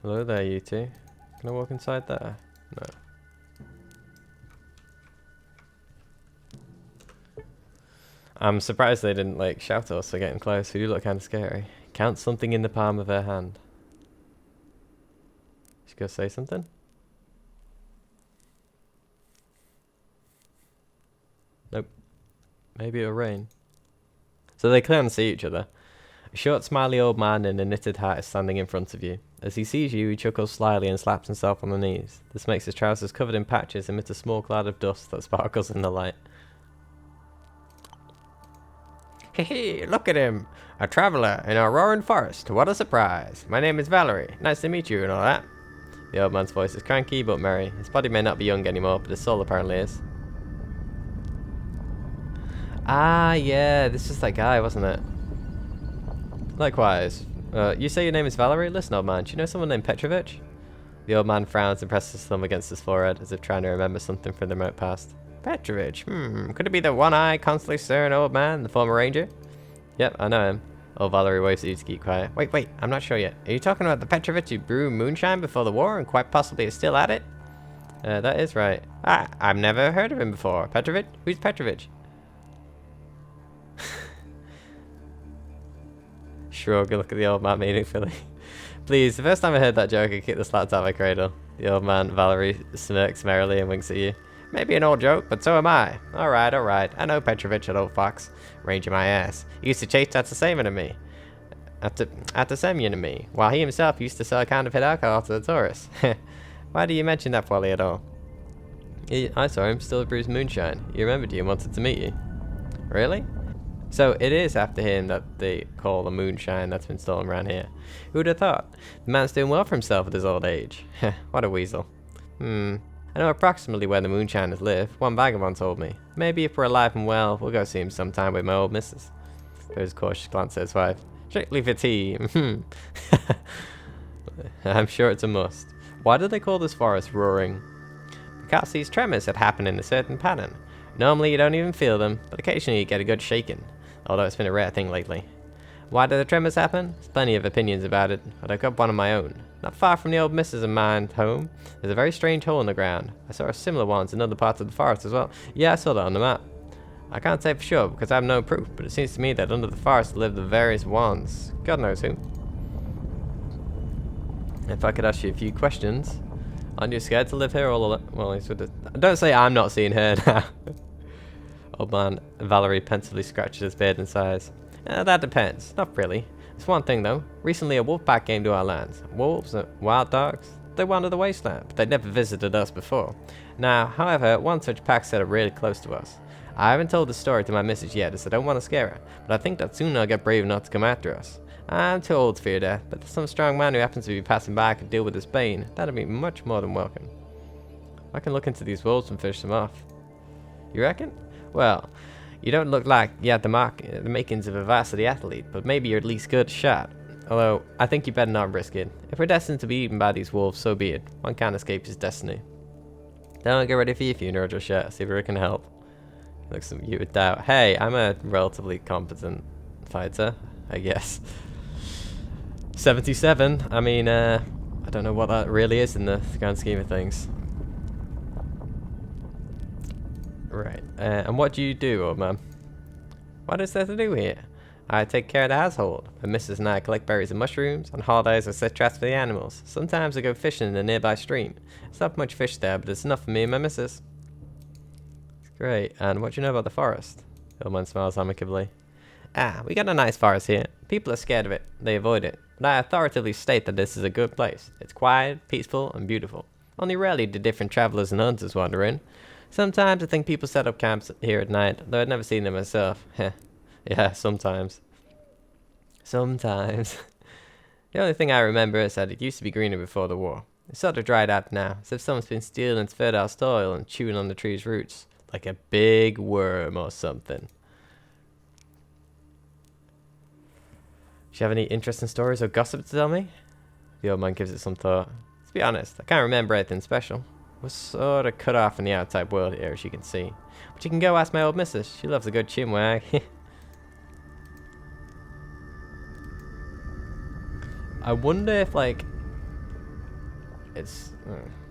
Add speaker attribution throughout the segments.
Speaker 1: Hello there, you two. Can I walk inside there? No. I'm surprised they didn't, like, shout at us for getting close. We do look kind of scary. Count something in the palm of her hand. She's gonna say something? Nope. Maybe it'll rain. So they can't see each other. A short, smiley old man in a knitted hat is standing in front of you. As he sees you, he chuckles slyly and slaps himself on the knees. This makes his trousers covered in patches emit a small cloud of dust that sparkles in the light. Hey, look at him! A traveller in a roaring forest. What a surprise! My name is Valerie. Nice to meet you and all that. The old man's voice is cranky but merry. His body may not be young anymore, but his soul apparently is. Ah, yeah, this is that guy, wasn't it? Likewise. You say your name is Valerie? Listen, old man, do you know someone named Petrovich? The old man frowns and presses his thumb against his forehead, as if trying to remember something from the remote past. Petrovich? Could it be the one-eyed, constantly staring old man, the former ranger? Yep, I know him. Old Valerie waves at you to keep quiet. Wait, I'm not sure yet. Are you talking about the Petrovich who brewed moonshine before the war and quite possibly is still at it? That is right. I've never heard of him before. Petrovich? Who's Petrovich? Shrug, look at the old man meaningfully. Please, the first time I heard that joke, I kicked the slats out of my cradle. The old man, Valerie, smirks merrily and winks at you. Maybe an old joke, but so am I. Alright. I know Petrovich, that old fox. Ranging my ass. He used to chase after Semyon and me. After Semyon and me, while he himself used to sell counterfeit alcohol to the tourists. Why do you mention that folly at all? I saw him still brews moonshine. He remembered you and wanted to meet you. Really? So it is after him that they call the moonshine that's been stolen around here. Who would have thought? The man's doing well for himself at his old age. What a weasel. I know approximately where the moonshiners live. One vagabond told me. Maybe if we're alive and well, we'll go see him sometime with my old missus. Throws a cautious glance at his wife. Strictly for tea. I'm sure it's a must. Why do they call this forest roaring? Because these tremors had happened in a certain pattern. Normally you don't even feel them, but occasionally you get a good shaking. Although it's been a rare thing lately. Why do the tremors happen? There's plenty of opinions about it, but I've got one of my own. Not far from the old missus of mine's home, there's a very strange hole in the ground. I saw similar ones in other parts of the forest as well. Yeah, I saw that on the map. I can't say for sure because I have no proof, but it seems to me that under the forest live the various ones. God knows who. If I could ask you a few questions. Aren't you scared to live here all alone? Well, he's with the... Don't say I'm not seeing her now. Old man Valerie pensively scratches his beard and sighs. That depends. Not really. There's one thing though. Recently a wolf pack came to our lands. Wolves and wild dogs. They wander the wasteland, but they'd never visited us before. Now, however, one such pack set up really close to us. I haven't told the story to my missus yet, as I don't want to scare her, but I think that soon they'll get brave enough to come after us. I'm too old to fear death, but if some strong man who happens to be passing by could deal with this bane, that'd be much more than welcome. I can look into these wolves and fish them off. You reckon? Well, you don't look like you had the makings of a varsity athlete, but maybe you're at least good shot. Although, I think you better not risk it. If we're destined to be eaten by these wolves, so be it. One can't escape his destiny. Don't get ready for your funeral just yet, see if it can help. Looks at you with doubt. Hey, I'm a relatively competent fighter, I guess. 77, I mean, I don't know what that really is in the grand scheme of things. Right, and what do you do, old man? What is there to do here? I take care of the household. My missus and I collect berries and mushrooms. On holidays I set traps for the animals. Sometimes I go fishing in a nearby stream. It's not much fish there, but it's enough for me and my missus. It's great. And what do you know about the forest? The old man smiles amicably. We got a nice forest here. People are scared of it. They avoid it. But I authoritatively state that this is a good place. It's quiet, peaceful, and beautiful. Only rarely do different travelers and hunters wander in. Sometimes I think people set up camps here at night, though I've never seen them myself. Yeah, sometimes. Sometimes. The only thing I remember is that it used to be greener before the war. It's sort of dried out now, as if someone's been stealing its fertile soil and chewing on the tree's roots. Like a big worm or something. Do you have any interesting stories or gossip to tell me? The old man gives it some thought. To be honest, I can't remember anything special. We're sort of cut off from the outside world here, as you can see. But you can go ask my old missus. She loves a good chinwag. I wonder if, like, It's...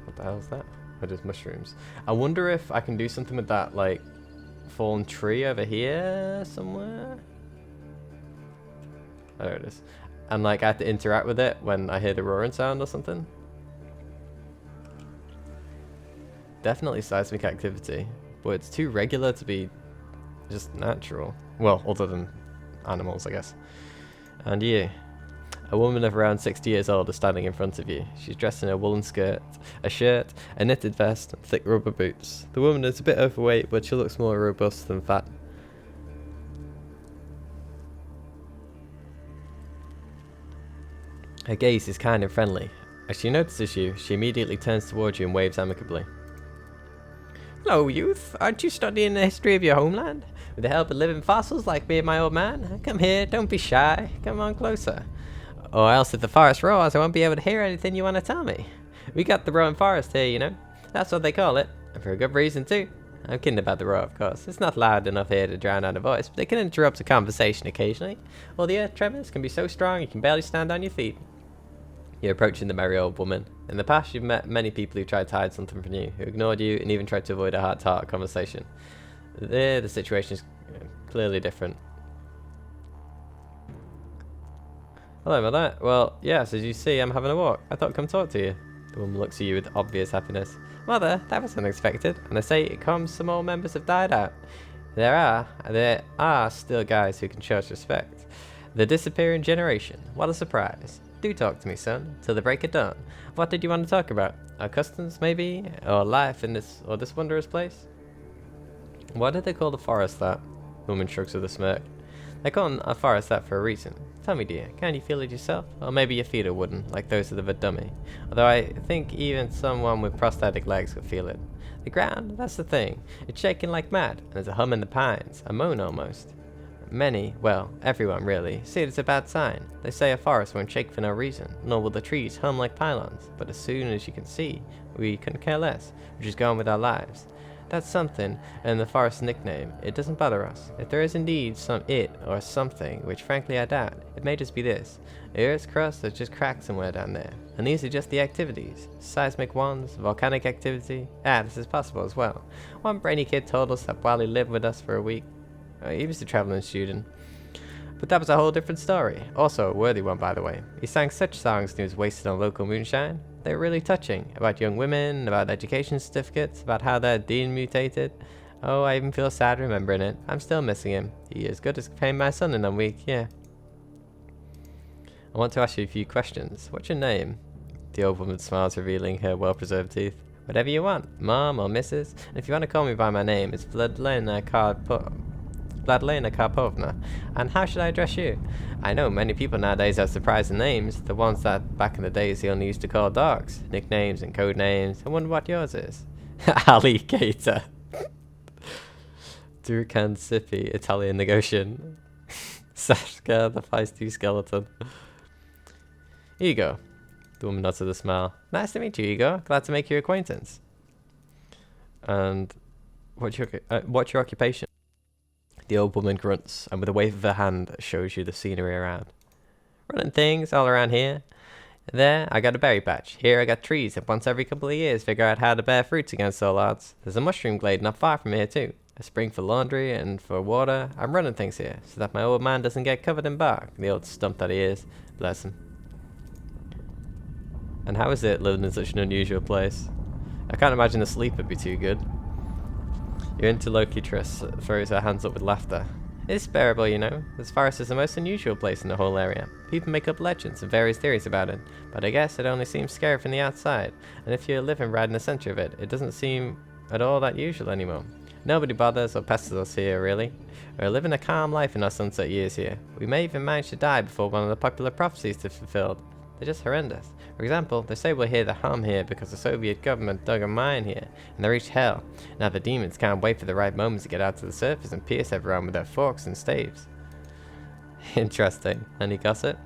Speaker 1: what the hell is that? Oh, just mushrooms. I wonder if I can do something with that, like, fallen tree over here somewhere? Oh, there it is. And, like, I have to interact with it when I hear the roaring sound or something. Definitely seismic activity, but it's too regular to be just natural. Well, other than animals, I guess. And you. A woman of around 60 years old is standing in front of you. She's dressed in a woolen skirt, a shirt, a knitted vest, and thick rubber boots. The woman is a bit overweight, but she looks more robust than fat. Her gaze is kind and friendly. As she notices you, she immediately turns towards you and waves amicably. Hello, youth. Aren't you studying the history of your homeland? With the help of living fossils like me and my old man? Come here, don't be shy. Come on closer. Or else if the forest roars, I won't be able to hear anything you want to tell me. We got the roaring forest here, you know. That's what they call it. And for a good reason, too. I'm kidding about the roar, of course. It's not loud enough here to drown out a voice, but it can interrupt a conversation occasionally. Or the earth tremors can be so strong you can barely stand on your feet. You're approaching the merry old woman. In the past, you've met many people who tried to hide something from you, who ignored you, and even tried to avoid a heart-to-heart conversation. There, the situation is clearly different. Hello, mother. Well, yes, as you see, I'm having a walk. I thought I'd come talk to you. The woman looks at you with obvious happiness. Mother, that was unexpected, and I say it comes some old members have died out. There are still guys who can show us respect. The disappearing generation. What a surprise. Do talk to me, son, till the break of dawn. What did you want to talk about? Our customs, maybe? Or life in this wondrous place? Why did they call the forest that? The woman shrugs with a smirk. They call a forest that for a reason. Tell me, dear, can you feel it yourself? Or maybe your feet are wooden, like those of a dummy. Although I think even someone with prosthetic legs could feel it. The ground, that's the thing. It's shaking like mad, and there's a hum in the pines, a moan almost. Many, well, everyone really, see it as a bad sign. They say a forest won't shake for no reason, nor will the trees hum like pylons. But as soon as you can see, we couldn't care less. We're just going with our lives. That's something, and the forest's nickname. It doesn't bother us. If there is indeed some it or something, which frankly I doubt, it may just be this. The Earth's crust has just cracked somewhere down there. And these are just the activities. Seismic ones, volcanic activity. This is possible as well. One brainy kid told us that while he lived with us for a week. He was a traveling student. But that was a whole different story. Also a worthy one, by the way. He sang such songs and he was wasted on local moonshine. They were really touching. About young women, about education certificates, about how their dean mutated. Oh, I even feel sad remembering it. I'm still missing him. He is good as paying my son in a week, yeah. I want to ask you a few questions. What's your name? The old woman smiles, revealing her well-preserved teeth. Whatever you want, Mom or Mrs. And if you want to call me by my name, it's Vladlena Karpovna. And how should I address you? I know many people nowadays have surprising names, the ones that back in the days they only used to call dogs. Nicknames and code names. I wonder what yours is. Alligator. Durkan Sippy, Italian Negotian. Sashka, the feisty skeleton. Here you go. The woman nods with a smile. Nice to meet you, Igor. Glad to make your acquaintance. And what's your occupation? The old woman grunts, and with a wave of her hand shows you the scenery around. Running things all around here. There, I got a berry patch. Here I got trees that once every couple of years figure out how to bear fruits against all odds. There's a mushroom glade not far from here too. A spring for laundry and for water. I'm running things here, so that my old man doesn't get covered in bark. The old stump that he is. Bless him. And how is it living in such an unusual place? I can't imagine the sleep would be too good. Your interlocutress throws her hands up with laughter. It's bearable, you know. This forest is the most unusual place in the whole area. People make up legends and various theories about it, but I guess it only seems scary from the outside, and if you're living right in the center of it, it doesn't seem at all that usual anymore. Nobody bothers or pesters us here, really. We're living a calm life in our sunset years here. We may even manage to die before one of the popular prophecies is fulfilled. They're just horrendous. For example, they say we'll hear the hum here because the Soviet government dug a mine here, and they reached hell. Now the demons can't wait for the right moment to get out to the surface and pierce everyone with their forks and staves. Interesting. Any gossip?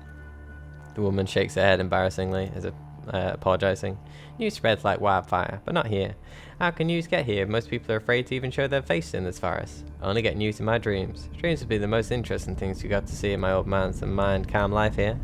Speaker 1: The woman shakes her head embarrassingly, as if apologizing. News spreads like wildfire, but not here. How can news get here if most people are afraid to even show their face in this forest? I only get news in my dreams. Dreams would be the most interesting things you got to see in my old man's and mind calm life here.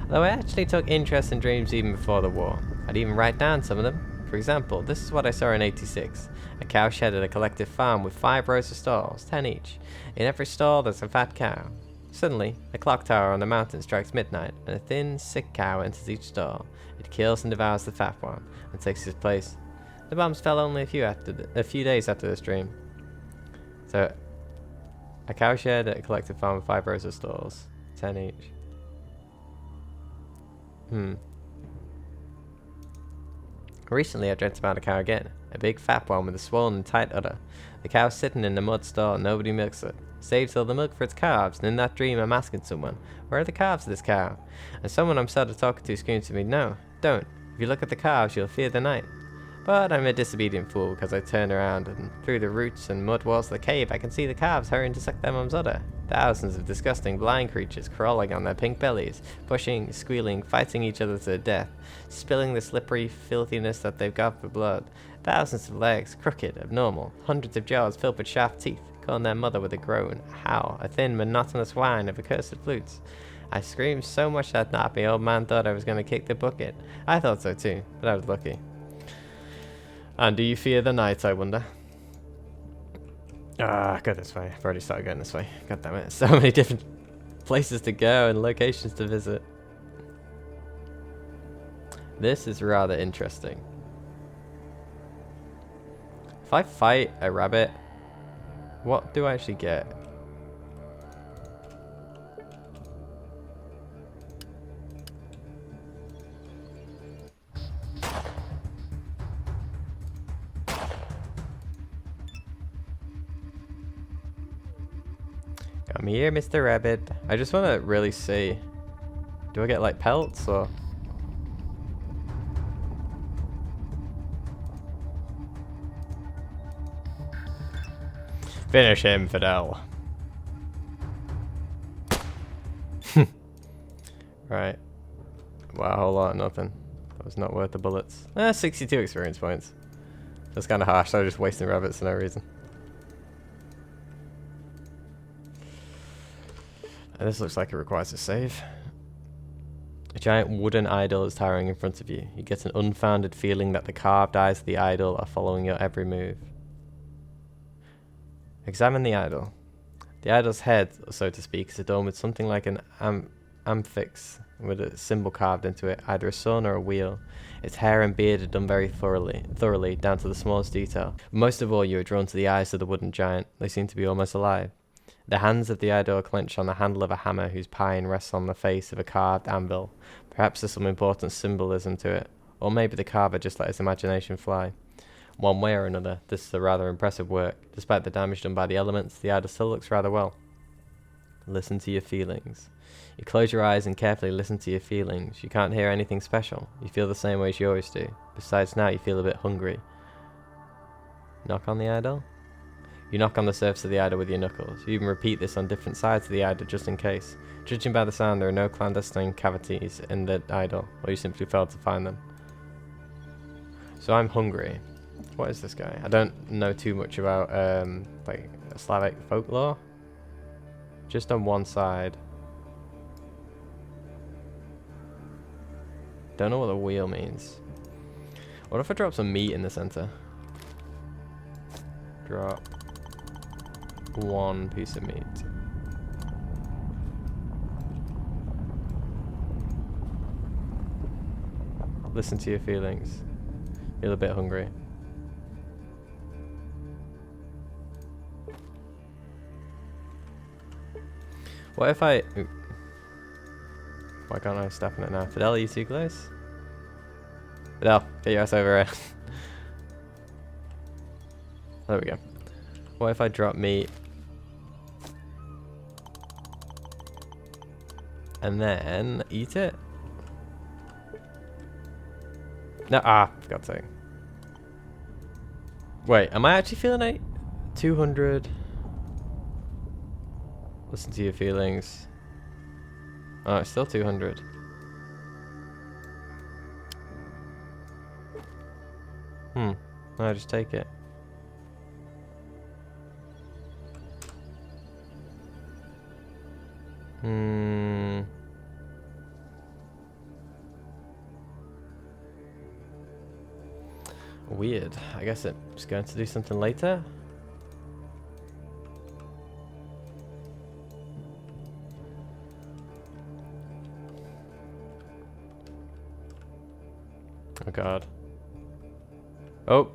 Speaker 1: Though I actually took interest in dreams even before the war. I'd even write down some of them. For example, this is what I saw in 86. A cow shed at a collective farm with 5 rows of stalls, 10 each. In every stall there's a fat cow. Suddenly, a clock tower on the mountain strikes midnight, and a thin, sick cow enters each stall. It kills and devours the fat one, and takes his place. The bombs fell only a few days after this dream. So, a cow shed at a collective farm with 5 rows of stalls, 10 each. Recently I dreamt about a cow again. A big fat one with a swollen and tight udder. The cow's sitting in the mud stall and nobody milks it. Saves all the milk for its calves, and in that dream I'm asking someone, where are the calves of this cow? And someone I'm sort of talking to screams to me, no, don't. If you look at the calves you'll fear the night. But I'm a disobedient fool because I turn around and through the roots and mud walls of the cave I can see the calves hurrying to suck their mum's udder. Thousands of disgusting blind creatures crawling on their pink bellies, pushing, squealing, fighting each other to the death, spilling the slippery filthiness that they've got for blood. Thousands of legs, crooked, abnormal, hundreds of jaws filled with sharp teeth, calling their mother with a groan, a howl, a thin, monotonous whine of accursed flutes. I screamed so much that nappy old man thought I was going to kick the bucket. I thought so too, but I was lucky. And do you fear the night, I wonder? Go this way. I've already started going this way. God damn it. So many different places to go and locations to visit. This is rather interesting. If I fight a rabbit, what do I actually get? Come here, Mr. Rabbit. I just want to really see. Do I get like pelts or? Finish him, Fidel. Right. Wow, a whole lot of nothing. That was not worth the bullets. 62 experience points. That's kind of harsh. I was just wasting rabbits for no reason. This looks like it requires a save. A giant wooden idol is towering in front of you. You get an unfounded feeling that the carved eyes of the idol are following your every move. Examine the idol. The idol's head, so to speak, is adorned with something like an amphix, with a symbol carved into it, either a sun or a wheel. Its hair and beard are done very thoroughly, down to the smallest detail. Most of all, you are drawn to the eyes of the wooden giant. They seem to be almost alive. The hands of the idol are clenched on the handle of a hammer whose pine rests on the face of a carved anvil. Perhaps there's some important symbolism to it, or maybe the carver just let his imagination fly. One way or another, this is a rather impressive work. Despite the damage done by the elements, the idol still looks rather well. Listen to your feelings. You close your eyes and carefully listen to your feelings. You can't hear anything special. You feel the same way as you always do. Besides, now you feel a bit hungry. Knock on the idol? You knock on the surface of the idol with your knuckles. You even repeat this on different sides of the idol just in case. Judging by the sound, there are no clandestine cavities in the idol, or you simply failed to find them. So I'm hungry. What is this guy? I don't know too much about like Slavic folklore. Just on one side. Don't know what the wheel means. What if I drop some meat in the center? Drop one piece of meat. Listen to your feelings. Feel a bit hungry. What if I... Ooh. Why can't I step on it now? Fidel, are you too close? Fidel, get your ass over here. There we go. What if I drop meat? And then eat it? No, for God's sake. Wait, am I actually feeling it? 200. Listen to your feelings. Oh, it's still 200. No, just take it. Weird. I guess it's going to do something later. Oh god. Oh!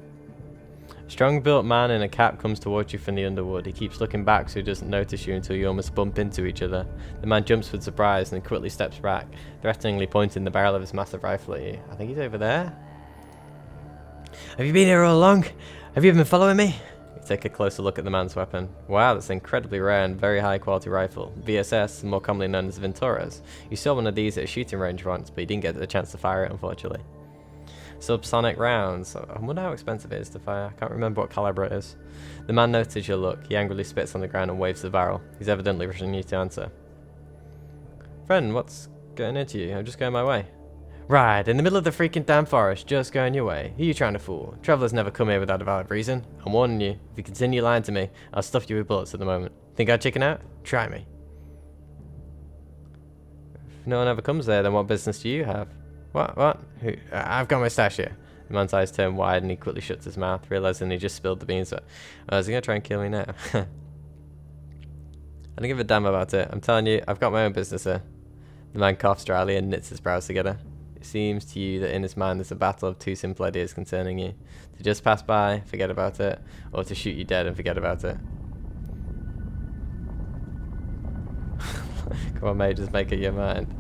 Speaker 1: Strong-built man in a cap comes towards you from the underwood. He keeps looking back so he doesn't notice you until you almost bump into each other. The man jumps with surprise and quickly steps back, threateningly pointing the barrel of his massive rifle at you. I think he's over there. Have you been here all along? Have you been following me? You take a closer look at the man's weapon. Wow, that's an incredibly rare and very high-quality rifle. VSS, more commonly known as Venturas. You saw one of these at a shooting range once, but you didn't get the chance to fire it, unfortunately. Subsonic rounds. I wonder how expensive it is to fire. I can't remember what caliber it is. The man notices your look. He angrily spits on the ground and waves the barrel. He's evidently rushing you to answer. Friend, what's getting into you? I'm just going my way. Right, in the middle of the freaking damn forest, just going your way. Who are you trying to fool? Travelers never come here without a valid reason. I'm warning you. If you continue lying to me, I'll stuff you with bullets at the moment. Think I'd chicken out? Try me. If no one ever comes there, then what business do you have? What? Who? I've got my stash here. The man's eyes turn wide and he quickly shuts his mouth, realizing he just spilled the beans. Is he going to try and kill me now? I don't give a damn about it. I'm telling you, I've got my own business here. The man coughs dryly and knits his brows together. It seems to you that in his mind there's a battle of two simple ideas concerning you. To just pass by, forget about it, or to shoot you dead and forget about it. Come on mate, just make it your mind.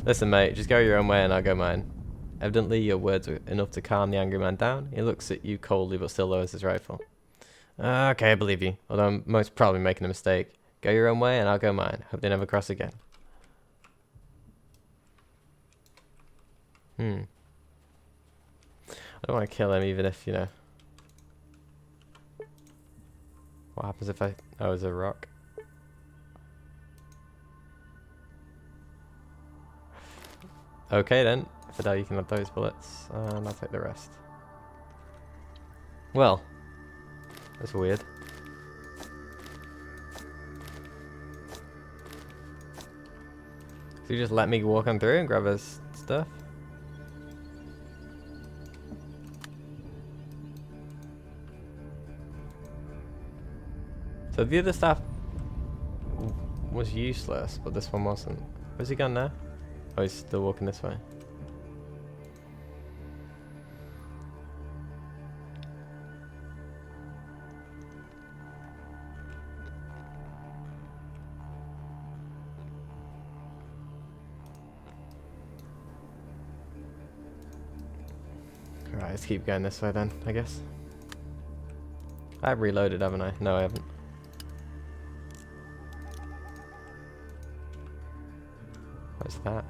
Speaker 1: Listen mate, just go your own way and I'll go mine. Evidently your words were enough to calm the angry man down. He looks at you coldly but still lowers his rifle. Okay, I believe you, although I'm most probably making a mistake. Go your own way and I'll go mine. Hope they never cross again. I don't want to kill him even if, you know. What happens if I... Oh, it's a rock. Okay then, Fidel, you can have those bullets, and I'll take the rest. Well, that's weird. So you just let me walk on through and grab his stuff? So the other stuff was useless, but this one wasn't. Where's he gone now? Oh, he's still walking this way. Alright, let's keep going this way then, I guess. I've reloaded, haven't I? No, I haven't. What's that?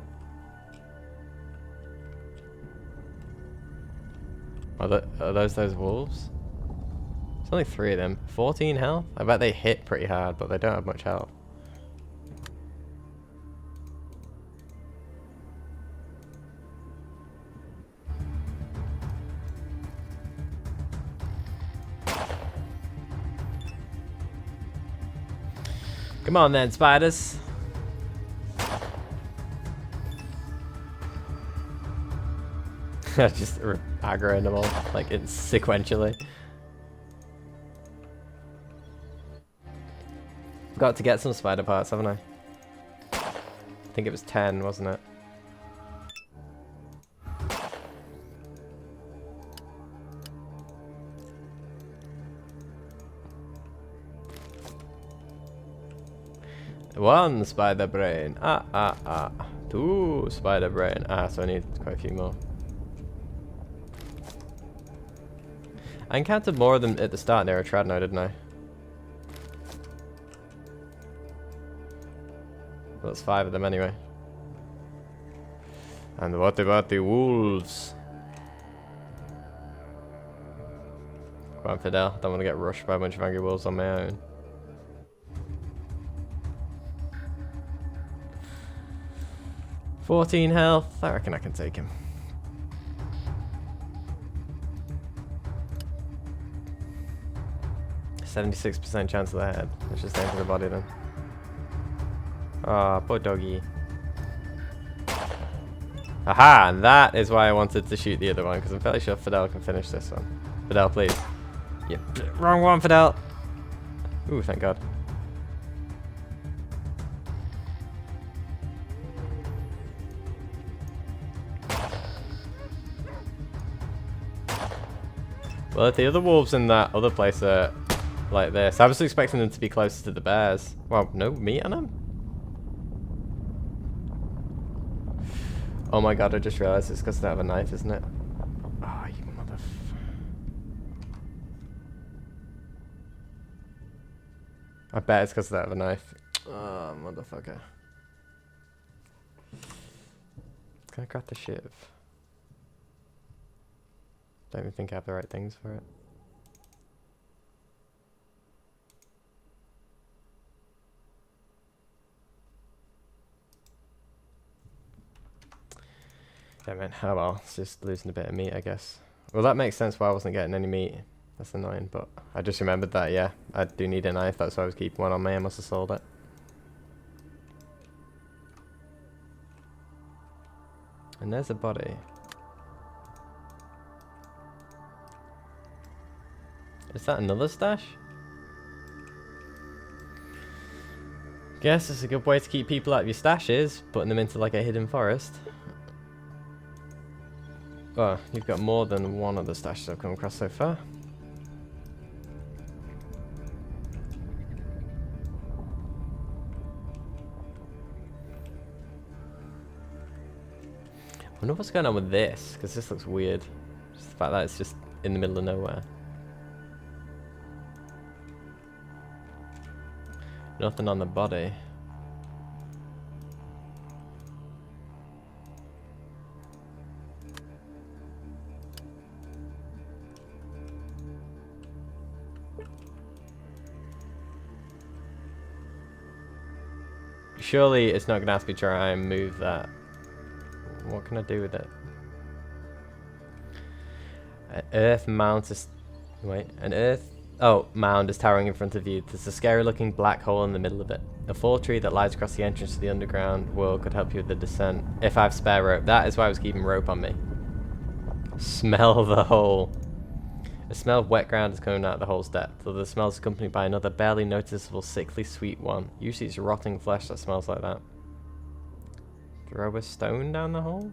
Speaker 1: Are those wolves? There's only 3 of them. 14 health? I bet they hit pretty hard, but they don't have much health. Come on then, spiders. Just aggroing them all, like it's sequentially. Got to get some spider parts, haven't I? I think it was 10, wasn't it? One spider brain. 2 spider brain. So I need quite a few more. I encountered more of them at the start near a Tradno, didn't I? Well, that's 5 of them anyway. And what about the wolves? Come on, Fidel. Don't want to get rushed by a bunch of angry wolves on my own. $14 health. I reckon I can take him. %76% chance of the head. Let's just aim for the body then. Ah, poor doggy. Aha! And that is why I wanted to shoot the other one, because I'm fairly sure Fidel can finish this one. Fidel, please. Yep. Wrong one, Fidel! Ooh, thank God. Well, if the other wolves in that other place are like this, I was expecting them to be closer to the bears. Well, no meat on them? Oh my God, I just realized it's because they have a knife, isn't it? Oh, you I bet it's because they have a knife. Oh, motherfucker. Can I grab the shiv? Don't even think I have the right things for it. Yeah, man. Oh well, it's just losing a bit of meat, I guess. Well, that makes sense why I wasn't getting any meat. That's annoying, but I just remembered that, yeah, I do need a knife. That's why I was keeping one on me. I must have sold it. And there's a body. Is that another stash? Guess it's a good way to keep people out of your stashes, putting them into like a hidden forest. Oh, you've got more than one of the stashes I've come across so far. I wonder what's going on with this, because this looks weird. Just the fact that it's just in the middle of nowhere. Nothing on the body. Surely it's not going to ask me to try and move that. What can I do with it? An earth mount is... Wait, an earth... Oh, mound is towering in front of you. There's a scary looking black hole in the middle of it. A fall tree that lies across the entrance to the underground world could help you with the descent. If I have spare rope. That is why I was keeping rope on me. Smell the hole. A smell of wet ground is coming out of the hole's depth, though the smell is accompanied by another barely noticeable sickly sweet one. Usually it's rotting flesh that smells like that. Throw a stone down the hole?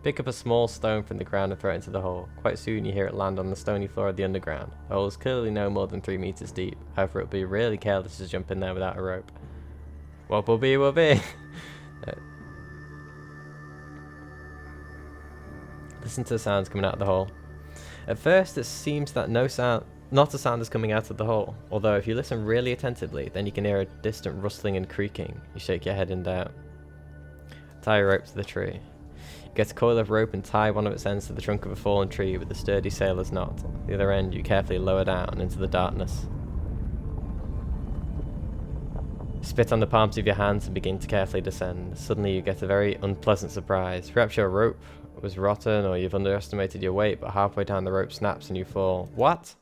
Speaker 1: Pick up a small stone from the ground and throw it into the hole. Quite soon you hear it land on the stony floor of the underground. The hole is clearly no more than 3 meters deep. However, it would be really careless to jump in there without a rope. What will be, will be. Listen to the sounds coming out of the hole. At first it seems that not a sound is coming out of the hole. Although if you listen really attentively, then you can hear a distant rustling and creaking. You shake your head in doubt. Tie a rope to the tree. Get a coil of rope and tie one of its ends to the trunk of a fallen tree with a sturdy sailor's knot. The other end you carefully lower down into the darkness. Spit on the palms of your hands and begin to carefully descend. Suddenly you get a very unpleasant surprise. Perhaps your rope was rotten or you've underestimated your weight, but halfway down the rope snaps and you fall. What?